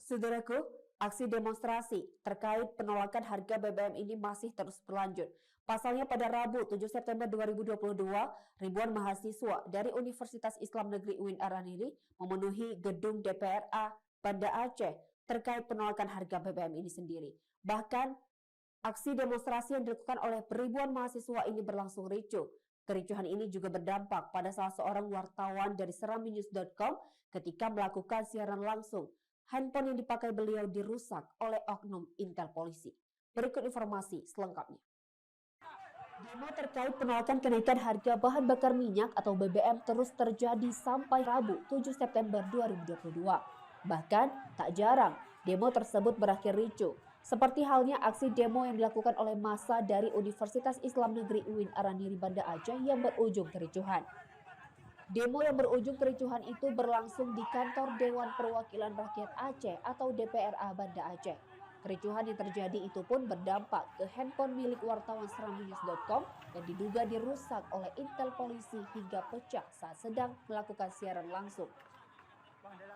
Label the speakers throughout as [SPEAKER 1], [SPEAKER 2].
[SPEAKER 1] Saudaraku, aksi demonstrasi terkait penolakan harga BBM ini masih terus berlanjut. Pasalnya pada Rabu 7 September 2022, ribuan mahasiswa dari Universitas Islam Negeri UIN Araniri memenuhi gedung DPRA Banda Aceh terkait penolakan harga BBM ini sendiri. Bahkan, aksi demonstrasi yang dilakukan oleh ribuan mahasiswa ini berlangsung ricuh. Kericuhan ini juga berdampak pada salah seorang wartawan dari serambinews.com ketika melakukan siaran langsung. Handphone yang dipakai beliau dirusak oleh oknum intel polisi. Berikut informasi selengkapnya. Demo terkait penolakan kenaikan harga bahan bakar minyak atau BBM terus terjadi sampai Rabu 7 September 2022. Bahkan tak jarang demo tersebut berakhir ricuh. Seperti halnya aksi demo yang dilakukan oleh massa dari Universitas Islam Negeri UIN Araniri Banda Aceh yang berujung kericuhan. Demo yang berujung kericuhan itu berlangsung di kantor Dewan Perwakilan Rakyat Aceh atau DPRA Banda Aceh. Kericuhan yang terjadi itu pun berdampak ke handphone milik wartawan serambinews.com yang diduga dirusak oleh intel polisi hingga pecah saat sedang melakukan siaran langsung.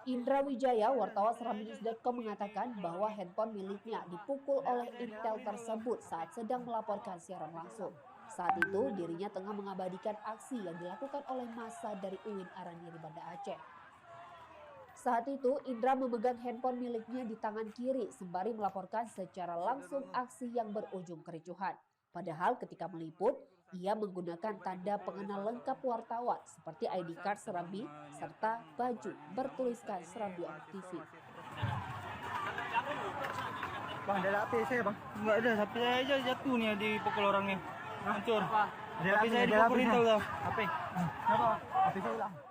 [SPEAKER 1] Indra Wijaya, wartawan serambinews.com mengatakan bahwa handphone miliknya dipukul oleh intel tersebut saat sedang melaporkan siaran langsung. Saat itu, dirinya tengah mengabadikan aksi yang dilakukan oleh massa dari UIN Araniri Banda Aceh. Saat itu, Indra memegang handphone miliknya di tangan kiri sembari melaporkan secara langsung aksi yang berujung kericuhan. Padahal ketika meliput, ia menggunakan tanda pengenal lengkap wartawan seperti ID card Serambi serta baju bertuliskan Serambi On TV.
[SPEAKER 2] Bang, ada HP saya bang?
[SPEAKER 3] Enggak ada, HP saya aja jatuh nih dipukul orangnya. Hancur.
[SPEAKER 2] Ada
[SPEAKER 3] HP saya dipukul itu.
[SPEAKER 2] HP? Kenapa? HP saya hilang.